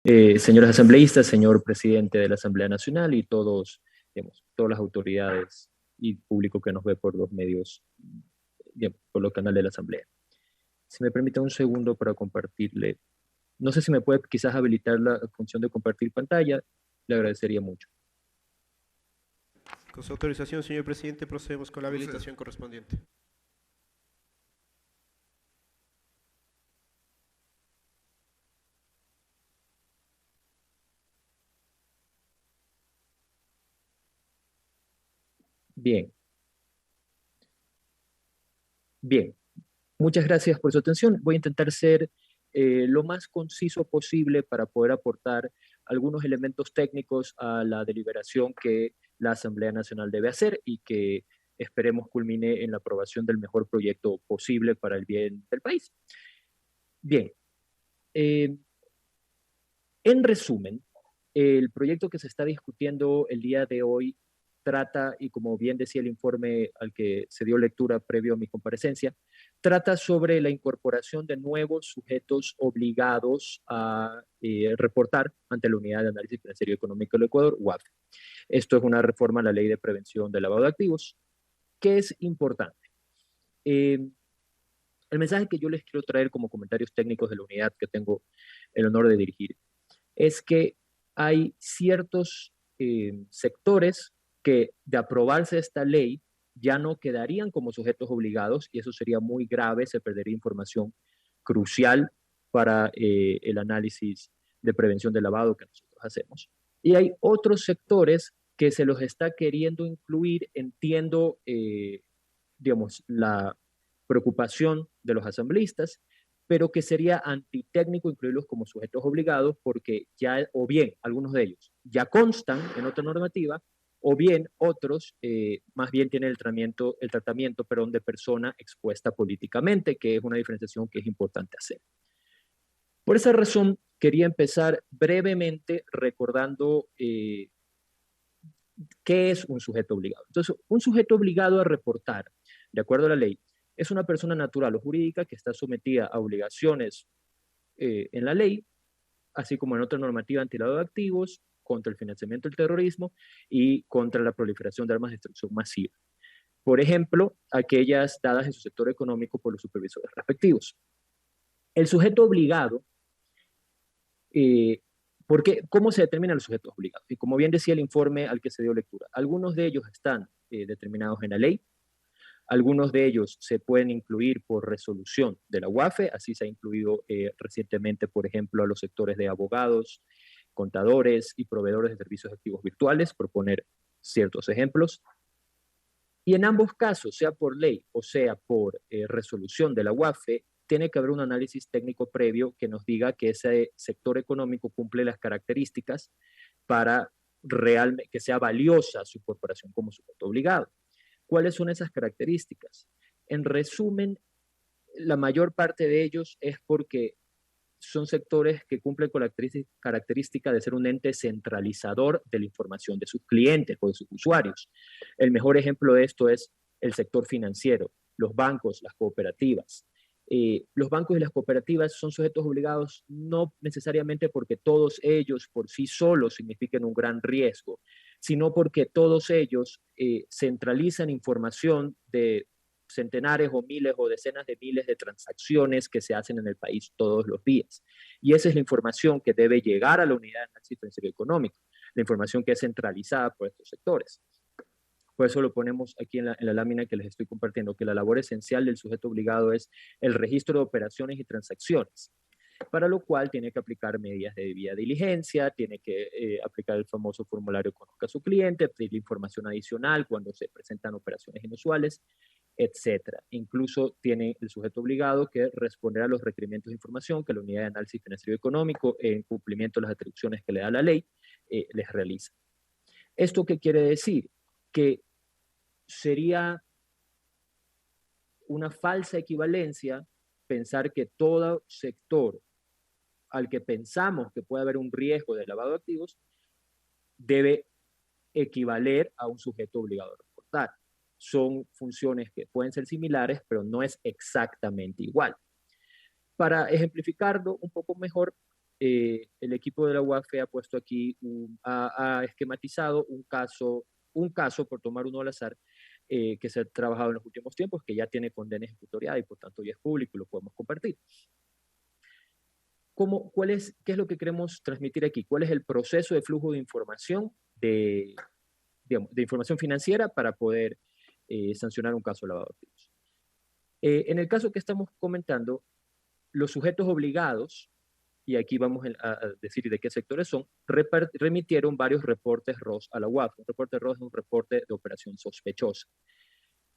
Señores asambleístas, señor presidente de la Asamblea Nacional y todos, digamos, todas las autoridades y público que nos ve por los medios, digamos, por los canales de la Asamblea. Si me permite un segundo para compartirle, no sé si me puede quizás habilitar la función de compartir pantalla, le agradecería mucho. Con su autorización, señor presidente, procedemos con la habilitación correspondiente. Bien, bien. Muchas gracias por su atención. Voy a intentar ser lo más conciso posible para poder aportar algunos elementos técnicos a la deliberación que la Asamblea Nacional debe hacer y que esperemos culmine en la aprobación del mejor proyecto posible para el bien del país. Bien, eh, en resumen, el proyecto que se está discutiendo el día de hoy trata, y como bien decía el informe al que se dio lectura previo a mi comparecencia, trata sobre la incorporación de nuevos sujetos obligados a reportar ante la Unidad de Análisis Financiero y Económico del Ecuador, UAF. Esto es una reforma a la Ley de Prevención del Lavado de Activos, que es importante. Eh, el mensaje que yo les quiero traer como comentarios técnicos de la unidad que tengo el honor de dirigir es que hay ciertos sectores que de aprobarse esta ley ya no quedarían como sujetos obligados y eso sería muy grave, se perdería información crucial para el análisis de prevención de lavado que nosotros hacemos. Y hay otros sectores que se los está queriendo incluir, entiendo, digamos, la preocupación de los asambleístas, pero que sería antitécnico incluirlos como sujetos obligados porque ya, o bien, algunos de ellos ya constan en otra normativa, o bien otros más bien tienen el tratamiento perdón, de persona expuesta políticamente, que es una diferenciación que es importante hacer. Por esa razón, quería empezar brevemente recordando qué es un sujeto obligado. Entonces, un sujeto obligado a reportar, de acuerdo a la ley, es una persona natural o jurídica que está sometida a obligaciones en la ley, así como en otra normativa antilavado de activos, contra el financiamiento del terrorismo y contra la proliferación de armas de destrucción masiva. Por ejemplo, aquellas dadas en su sector económico por los supervisores respectivos. El sujeto obligado, porque, ¿cómo se determinan los sujetos obligados? Y como bien decía el informe al que se dio lectura, algunos de ellos están determinados en la ley, algunos de ellos se pueden incluir por resolución de la UAFE, así se ha incluido recientemente, por ejemplo, a los sectores de abogados, contadores y proveedores de servicios activos virtuales, por poner ciertos ejemplos. Y en ambos casos, sea por ley o sea por resolución de la UAFE, tiene que haber un análisis técnico previo que nos diga que ese sector económico cumple las características para realmente que sea valiosa su incorporación como sujeto obligado. ¿Cuáles son esas características? En resumen, la mayor parte de ellos es porque son sectores que cumplen con la característica de ser un ente centralizador de la información de sus clientes o de sus usuarios. El mejor ejemplo de esto es el sector financiero, los bancos, las cooperativas. Los bancos y las cooperativas son sujetos obligados no necesariamente porque todos ellos por sí solos signifiquen un gran riesgo, sino porque todos ellos centralizan información de centenares o miles o decenas de miles de transacciones que se hacen en el país todos los días. Y esa es la información que debe llegar a la unidad de análisis financiero y económico, la información que es centralizada por estos sectores. Por eso lo ponemos aquí en la lámina que les estoy compartiendo, que la labor esencial del sujeto obligado es el registro de operaciones y transacciones, para lo cual tiene que aplicar medidas de debida diligencia, tiene que aplicar el famoso formulario conozca a su cliente, pedir información adicional cuando se presentan operaciones inusuales, etcétera. Incluso tiene el sujeto obligado que responder a los requerimientos de información que la Unidad de Análisis Financiero y Económico, en cumplimiento de las atribuciones que le da la ley, les realiza. ¿Esto qué quiere decir? Que sería una falsa equivalencia pensar que todo sector al que pensamos que puede haber un riesgo de lavado de activos debe equivaler a un sujeto obligado a reportar. Son funciones que pueden ser similares, pero no es exactamente igual. Para ejemplificarlo un poco mejor, el equipo de la UAFE ha puesto aquí, ha esquematizado un caso, por tomar uno al azar, que se ha trabajado en los últimos tiempos, que ya tiene condena ejecutoriada y por tanto ya es público y lo podemos compartir. ¿Qué es lo que queremos transmitir aquí? ¿Cuál es el proceso de flujo de información, digamos, de información financiera para poder sancionar un caso de lavado de activos? En el caso que estamos comentando, los sujetos obligados, y aquí vamos a decir de qué sectores son, remitieron varios reportes ROS a la UAF. Un reporte ROS es un reporte de operación sospechosa.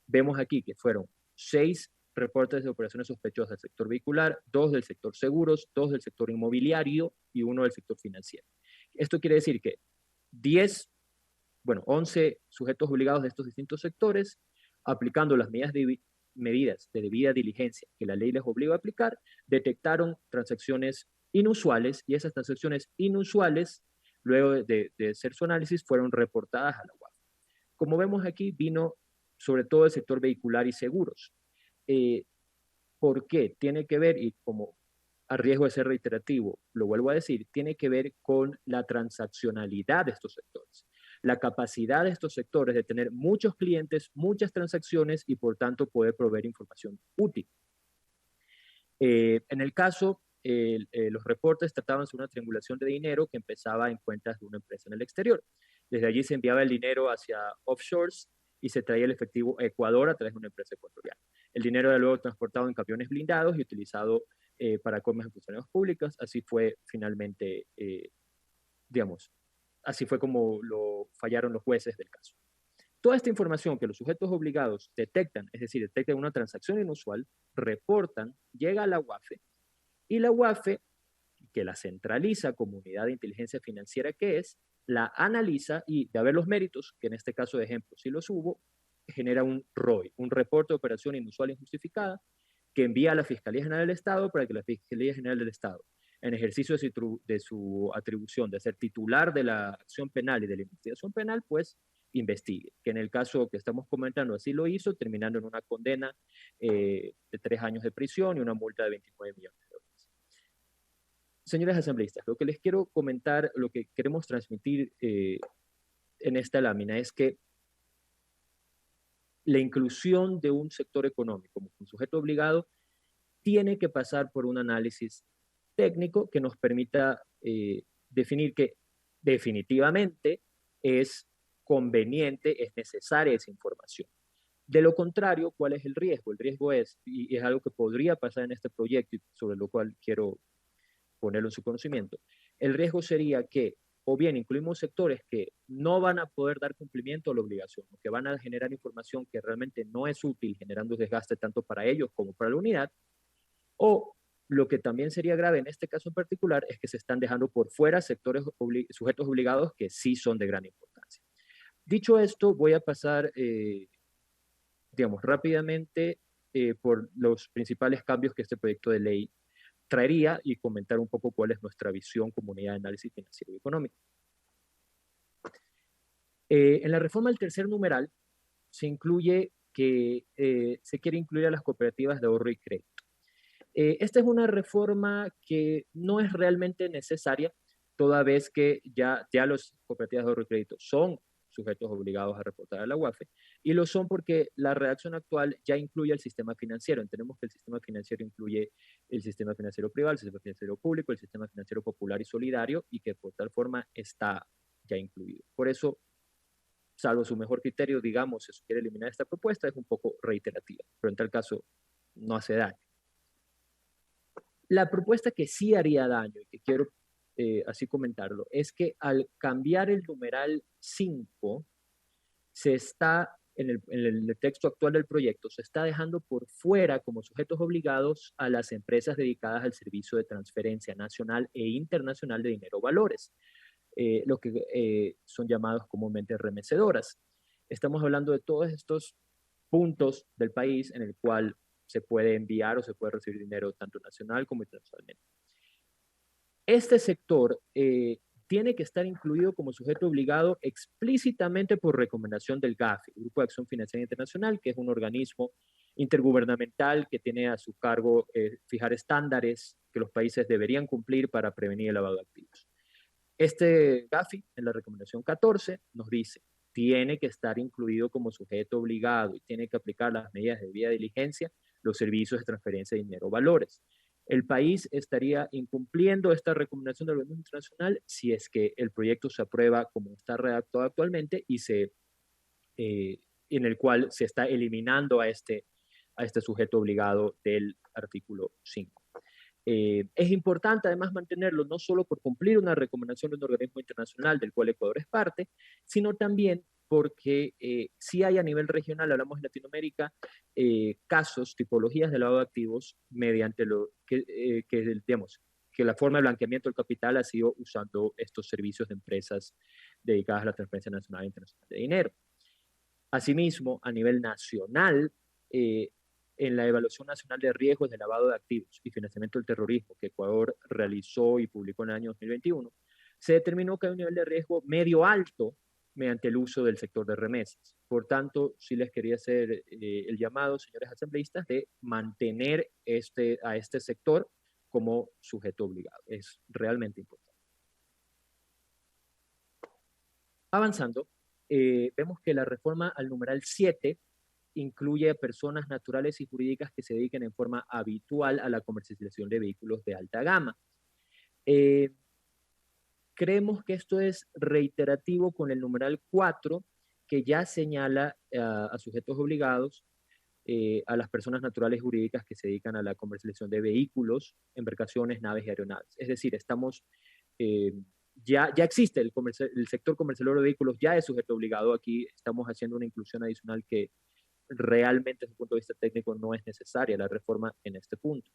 Vemos aquí que fueron 6 reportes de operaciones sospechosas del sector vehicular, 2 del sector seguros, 2 del sector inmobiliario y 1 del sector financiero. Esto quiere decir que 11 sujetos obligados de estos distintos sectores, aplicando las medidas de debida diligencia que la ley les obliga a aplicar, detectaron transacciones inusuales y esas transacciones inusuales, luego de hacer su análisis, fueron reportadas a la UAF. Como vemos aquí, vino sobre todo el sector vehicular y seguros. ¿Por qué? Tiene que ver, y como a riesgo de ser reiterativo, lo vuelvo a decir, tiene que ver con la transaccionalidad de estos sectores. La capacidad de estos sectores de tener muchos clientes, muchas transacciones y por tanto poder proveer información útil. En el caso, los reportes trataban sobre una triangulación de dinero que empezaba en cuentas de una empresa en el exterior. Desde allí se enviaba el dinero hacia offshores y se traía el efectivo a Ecuador a través de una empresa ecuatoriana. El dinero era luego transportado en camiones blindados y utilizado para comas en funcionarios públicos. Así fue finalmente, así fue como lo fallaron los jueces del caso. Toda esta información que los sujetos obligados detectan, es decir, detectan una transacción inusual, reportan, llega a la UAFE, y la UAFE, que la centraliza como unidad de inteligencia financiera que es, la analiza y, de haber los méritos, que en este caso de ejemplo sí los hubo, genera un ROI, un reporte de operación inusual e injustificada, que envía a la Fiscalía General del Estado para que la Fiscalía General del Estado, en ejercicio de su atribución de ser titular de la acción penal y de la investigación penal, pues investigue, que en el caso que estamos comentando así lo hizo, terminando en una condena de 3 años de prisión y una multa de 29 millones de dólares. Señores asambleístas, lo que les quiero comentar, lo que queremos transmitir en esta lámina es que la inclusión de un sector económico como un sujeto obligado tiene que pasar por un análisis técnico que nos permita definir que definitivamente es conveniente, es necesaria esa información. De lo contrario, ¿cuál es el riesgo? El riesgo es, y es algo que podría pasar en este proyecto y sobre lo cual quiero ponerlo en su conocimiento, el riesgo sería que o bien incluimos sectores que no van a poder dar cumplimiento a la obligación, o que van a generar información que realmente no es útil, generando desgaste tanto para ellos como para la unidad, o lo que también sería grave en este caso en particular es que se están dejando por fuera sectores sujetos obligados que sí son de gran importancia. Dicho esto, voy a pasar, rápidamente por los principales cambios que este proyecto de ley traería y comentar un poco cuál es nuestra visión como unidad de análisis financiero y económico. En la reforma del tercer numeral se incluye que se quiere incluir a las cooperativas de ahorro y crédito. Esta es una reforma que no es realmente necesaria, toda vez que ya las cooperativas de ahorro y crédito son sujetos obligados a reportar a la UAFE, y lo son porque la redacción actual ya incluye el sistema financiero. Entendemos que el sistema financiero incluye el sistema financiero privado, el sistema financiero público, el sistema financiero popular y solidario, y que por tal forma está ya incluido. Por eso, salvo su mejor criterio, digamos, si se quiere eliminar esta propuesta, es un poco reiterativa, pero en tal caso no hace daño. La propuesta que sí haría daño, y que quiero así comentarlo, es que al cambiar el numeral 5, se está, en el texto actual del proyecto, se está dejando por fuera como sujetos obligados a las empresas dedicadas al servicio de transferencia nacional e internacional de dinero o valores, lo que son llamados comúnmente remecedoras. Estamos hablando de todos estos puntos del país en el cual se puede enviar o se puede recibir dinero tanto nacional como internacionalmente. Este sector tiene que estar incluido como sujeto obligado explícitamente por recomendación del GAFI, Grupo de Acción Financiera Internacional, que es un organismo intergubernamental que tiene a su cargo fijar estándares que los países deberían cumplir para prevenir el lavado de activos. Este GAFI, en la recomendación 14, nos dice, tiene que estar incluido como sujeto obligado y tiene que aplicar las medidas de debida diligencia los servicios de transferencia de dinero o valores. El país estaría incumpliendo esta recomendación del organismo internacional si es que el proyecto se aprueba como está redactado actualmente y en el cual se está eliminando a este sujeto obligado del artículo 5. Es importante además mantenerlo no solo por cumplir una recomendación de un organismo internacional del cual Ecuador es parte, sino también porque sí hay a nivel regional, hablamos en Latinoamérica, casos, tipologías de lavado de activos mediante lo digamos, que la forma de blanqueamiento del capital ha sido usando estos servicios de empresas dedicadas a la transferencia nacional e internacional de dinero. Asimismo, a nivel nacional, en la Evaluación Nacional de Riesgos de Lavado de Activos y Financiamiento del Terrorismo que Ecuador realizó y publicó en el año 2021, se determinó que hay un nivel de riesgo medio alto mediante el uso del sector de remesas. Por tanto, sí les quería hacer el llamado, señores asambleístas, de mantener a este sector como sujeto obligado. Es realmente importante. Avanzando, vemos que la reforma al numeral 7 incluye a personas naturales y jurídicas que se dediquen en forma habitual a la comercialización de vehículos de alta gama. Creemos que esto es reiterativo con el numeral 4, que ya señala a sujetos obligados, a las personas naturales y jurídicas que se dedican a la comercialización de vehículos, embarcaciones, naves y aeronaves. Es decir, estamos, ya existe el sector comercial de vehículos, ya es sujeto obligado. Aquí estamos haciendo una inclusión adicional que realmente desde el punto de vista técnico no es necesaria la reforma en este punto.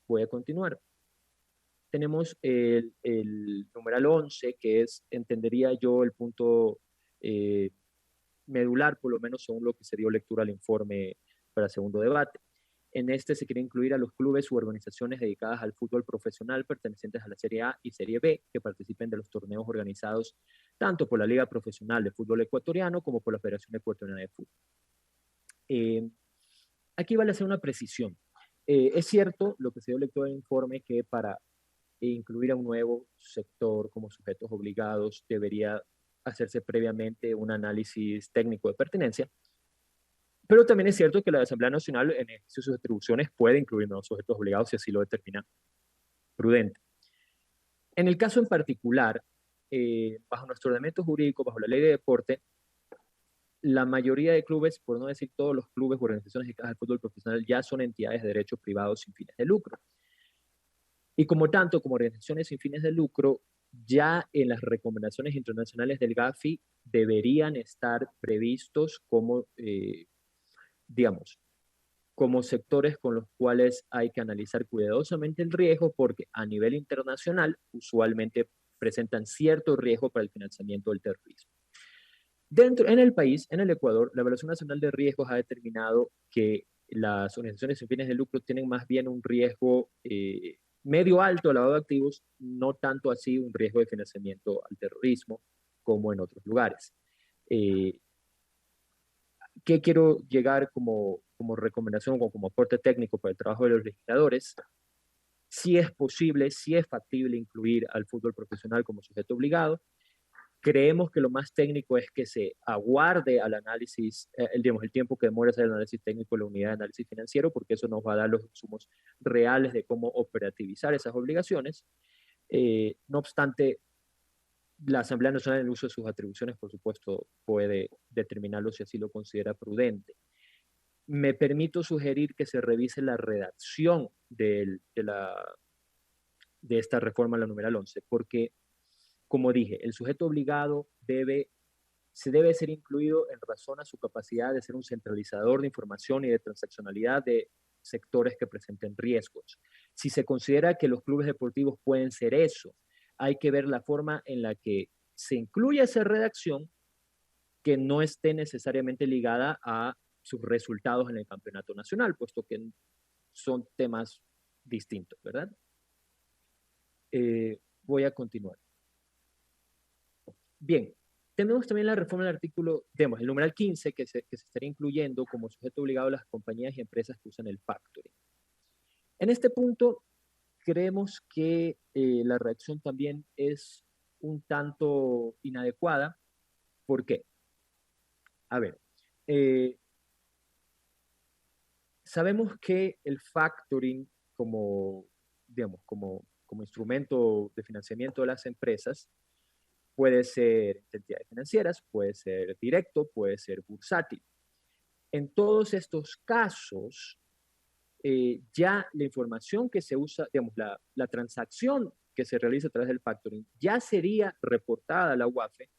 Voy a continuar. Tenemos el numeral 11, que es, entendería yo, el punto medular, por lo menos según lo que se dio lectura al informe para el segundo debate. En este se quiere incluir a los clubes u organizaciones dedicadas al fútbol profesional pertenecientes a la Serie A y Serie B que participen de los torneos organizados tanto por la Liga Profesional de Fútbol Ecuatoriano como por la Federación Ecuatoriana de Fútbol. Aquí vale hacer una precisión. Es cierto lo que se dio lectura del informe que para incluir a un nuevo sector como sujetos obligados debería hacerse previamente un análisis técnico de pertinencia, pero también es cierto que la Asamblea Nacional en ejercicio de sus atribuciones puede incluir nuevos sujetos obligados si así lo determina prudente. En el caso en particular, bajo nuestro ordenamiento jurídico, bajo la ley de deporte, la mayoría de clubes, por no decir todos los clubes o organizaciones dedicadas al fútbol profesional, ya son entidades de derecho privado sin fines de lucro. Y como tanto, como organizaciones sin fines de lucro, ya en las recomendaciones internacionales del GAFI deberían estar previstos como, digamos, como sectores con los cuales hay que analizar cuidadosamente el riesgo porque a nivel internacional usualmente presentan cierto riesgo para el financiamiento del terrorismo. En el país, en el Ecuador, la Evaluación Nacional de Riesgos ha determinado que las organizaciones sin fines de lucro tienen más bien un riesgo medio alto de lavado de activos, no tanto así un riesgo de financiamiento al terrorismo como en otros lugares. ¿Qué quiero llegar como recomendación o como aporte técnico para el trabajo de los legisladores? Si es posible, si es factible incluir al fútbol profesional como sujeto obligado. Creemos que lo más técnico es que se aguarde al análisis, el tiempo que demora hacer el análisis técnico de la unidad de análisis financiero, porque eso nos va a dar los insumos reales de cómo operativizar esas obligaciones. No obstante, la Asamblea Nacional en el uso de sus atribuciones, por supuesto, puede determinarlo si así lo considera prudente. Me permito sugerir que se revise la redacción de esta reforma, la numeral 11, porque como dije, el sujeto obligado se debe ser incluido en razón a su capacidad de ser un centralizador de información y de transaccionalidad de sectores que presenten riesgos. Si se considera que los clubes deportivos pueden ser eso, hay que ver la forma en la que se incluye esa redacción que no esté necesariamente ligada a sus resultados en el campeonato nacional, puesto que son temas distintos, ¿verdad? Voy a continuar. Bien, Tenemos también la reforma del artículo, digamos, el numeral 15, que se estaría incluyendo como sujeto obligado a las compañías y empresas que usan el factoring. En este punto, creemos que la redacción también es un tanto inadecuada. ¿Por qué? A ver, sabemos que el factoring como, digamos, como instrumento de financiamiento de las empresas puede ser entidades financieras, puede ser directo, puede ser bursátil. En todos estos casos, ya la información que se usa, digamos, la transacción que se realiza a través del factoring ya sería reportada a la UAFE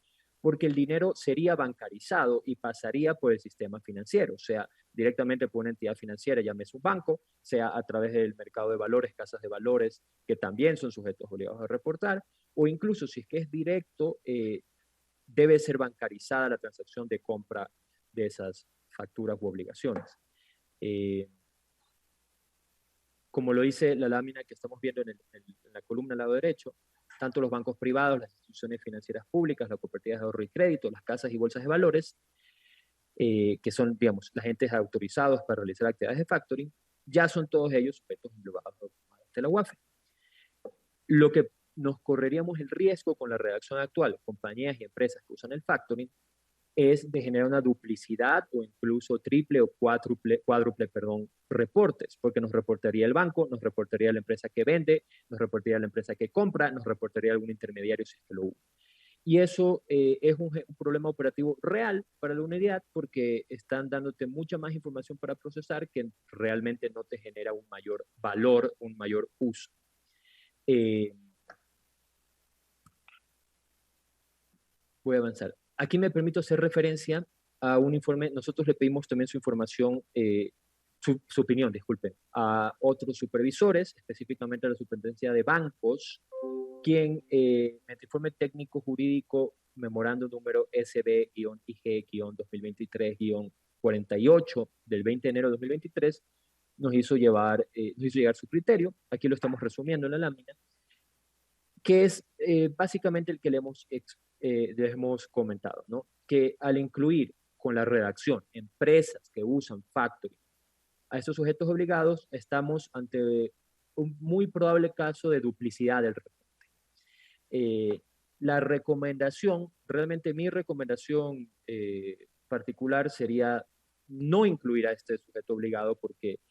porque el dinero sería bancarizado y pasaría por el sistema financiero, o sea, directamente por una entidad financiera, llámese un banco, sea a través del mercado de valores, casas de valores, que también son sujetos obligados a reportar, o incluso si es que es directo, debe ser bancarizada la transacción de compra de esas facturas u obligaciones. Como lo dice la lámina que estamos viendo en la columna al lado derecho, tanto los bancos privados, las instituciones financieras públicas, las cooperativas de ahorro y crédito, las casas y bolsas de valores, que son, digamos, los entes autorizados para realizar actividades de factoring, ya son todos ellos sujetos obligados de la UAFE. Lo que nos correríamos el riesgo con la redacción actual, compañías y empresas que usan el factoring, es de generar una duplicidad o incluso triple o cuádruple, reportes, porque nos reportaría el banco, nos reportaría la empresa que vende, nos reportaría la empresa que compra, nos reportaría algún intermediario si es que lo hubo. Y eso es un problema operativo real para la unidad porque están dándote mucha más información para procesar que realmente no te genera un mayor valor, un mayor uso. Voy a avanzar. Aquí me permito hacer referencia a un informe. Nosotros le pedimos también su información, su opinión, disculpen, a otros supervisores, específicamente a la Superintendencia de Bancos, quien, mediante informe técnico jurídico, memorando número SB-IG-2023-48 del 20 de enero de 2023, nos hizo llegar su criterio. Aquí lo estamos resumiendo en la lámina, que es básicamente el que le hemos comentado, ¿no? Que al incluir con la redacción empresas que usan factoring a estos sujetos obligados, estamos ante un muy probable caso de duplicidad del reporte. La recomendación, realmente mi recomendación particular sería no incluir a este sujeto obligado porque,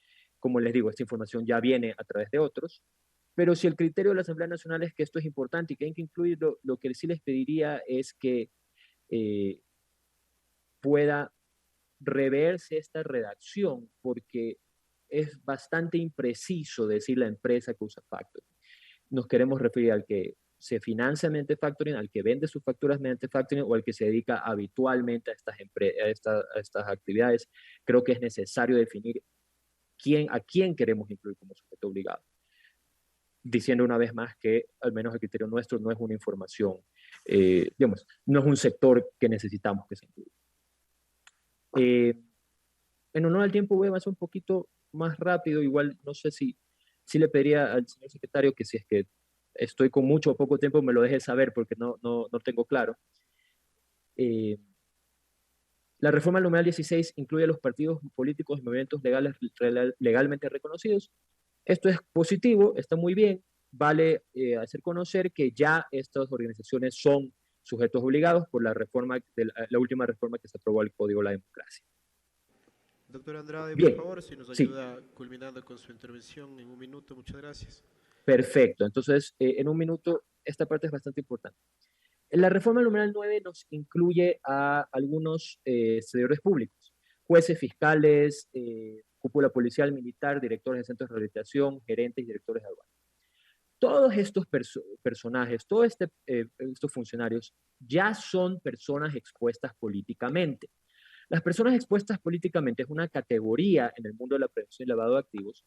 como les digo, esta información ya viene a través de otros. Pero si el criterio de la Asamblea Nacional es que esto es importante y que hay que incluirlo, lo que sí les pediría es que pueda reverse esta redacción porque es bastante impreciso decir la empresa que usa factoring. Nos queremos referir al que se financia mediante factoring, al que vende sus facturas mediante factoring o al que se dedica habitualmente a estas actividades. Creo que es necesario definir a quién queremos incluir como sujeto obligado, diciendo una vez más que al menos el criterio nuestro no es una información, digamos, no es un sector que necesitamos que se incluya. En honor al tiempo voy a avanzar un poquito más rápido, igual no sé si le pediría al señor secretario que si es que estoy con mucho o poco tiempo me lo deje saber porque no tengo claro. La reforma al numeral 16 incluye a los partidos políticos y movimientos legales legalmente reconocidos. Esto es positivo, está muy bien, vale hacer conocer que ya estas organizaciones son sujetos obligados por la última reforma que se aprobó al Código de la Democracia. Doctor Andrade, por Bien, favor, si nos sí, ayuda culminando con su intervención en un minuto, muchas gracias. perfecto. Entonces, en un minuto, esta parte es bastante importante. La reforma numeral 9 nos incluye a algunos servidores públicos, jueces, fiscales, cúpula policial, militar, directores de centros de rehabilitación, gerentes y directores de aduanas. Todos estos personajes, todos estos funcionarios ya son personas expuestas políticamente. Las personas expuestas políticamente es una categoría en el mundo de la prevención y lavado de activos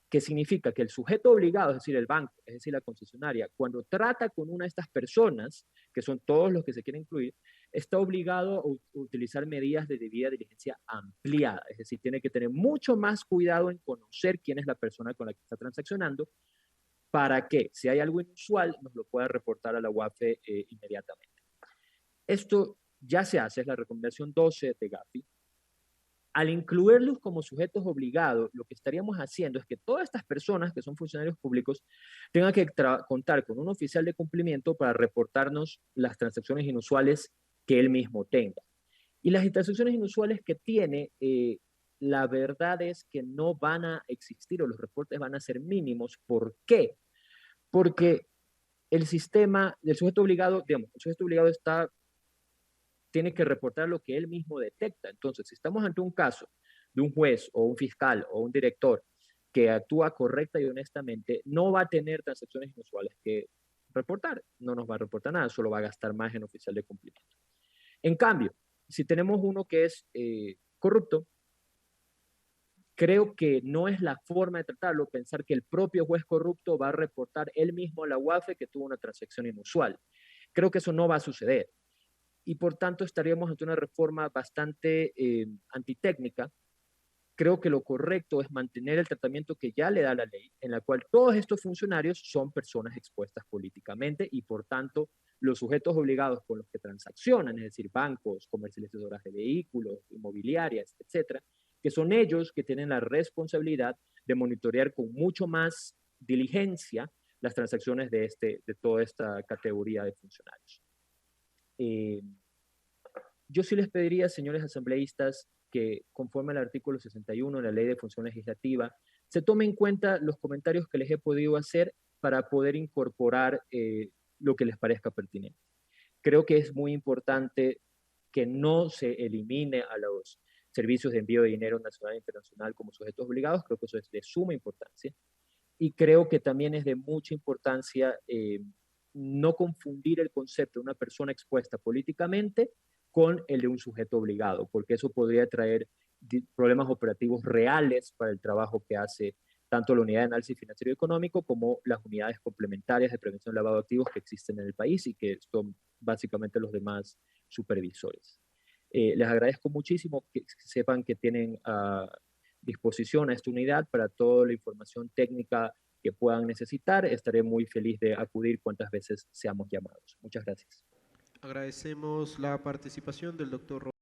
que significa que el sujeto obligado, es decir, el banco, es decir, la concesionaria, cuando trata con una de estas personas, que son todos los que se quieren incluir, está obligado a utilizar medidas de debida diligencia ampliada, es decir, tiene que tener mucho más cuidado en conocer quién es la persona con la que está transaccionando, para que, si hay algo inusual, nos lo pueda reportar a la UAFE inmediatamente. Esto ya se hace, es la recomendación 12 de Gafi. Al incluirlos como sujetos obligados, lo que estaríamos haciendo es que todas estas personas que son funcionarios públicos tengan que contar con un oficial de cumplimiento para reportarnos las transacciones inusuales que él mismo tenga. Y las transacciones inusuales que tiene, la verdad es que no van a existir o los reportes van a ser mínimos. ¿Por qué? Porque el sistema del sujeto obligado, digamos, el sujeto obligado tiene que reportar lo que él mismo detecta. Entonces, si estamos ante un caso de un juez o un fiscal o un director que actúa correcta y honestamente, no va a tener transacciones inusuales que reportar. No nos va a reportar nada, solo va a gastar más en oficial de cumplimiento. En cambio, si tenemos uno que es corrupto, creo que no es la forma de tratarlo pensar que el propio juez corrupto va a reportar él mismo a la UAFE que tuvo una transacción inusual. Creo que eso no va a suceder y por tanto estaríamos ante una reforma bastante antitécnica. Creo que lo correcto es mantener el tratamiento que ya le da la ley, en la cual todos estos funcionarios son personas expuestas políticamente y por tanto los sujetos obligados con los que transaccionan, es decir, bancos, comercializadoras de vehículos, inmobiliarias, etcétera, que son ellos que tienen la responsabilidad de monitorear con mucho más diligencia las transacciones de toda esta categoría de funcionarios. Yo sí les pediría, señores asambleístas, que conforme al artículo 61 de la Ley de Función Legislativa, se tomen en cuenta los comentarios que les he podido hacer para poder incorporar lo que les parezca pertinente. Creo que es muy importante que no se elimine a los servicios de envío de dinero nacional e internacional como sujetos obligados. Creo que eso es de suma importancia. Y creo que también es de mucha importancia no confundir el concepto de una persona expuesta políticamente con el de un sujeto obligado, porque eso podría traer problemas operativos reales para el trabajo que hace tanto la unidad de análisis financiero y económico como las unidades complementarias de prevención de lavado de activos que existen en el país y que son básicamente los demás supervisores. Les agradezco muchísimo que sepan que tienen disposición a esta unidad para toda la información técnica que puedan necesitar. Estaré muy feliz de acudir cuantas veces seamos llamados. Muchas gracias. Agradecemos la participación del doctor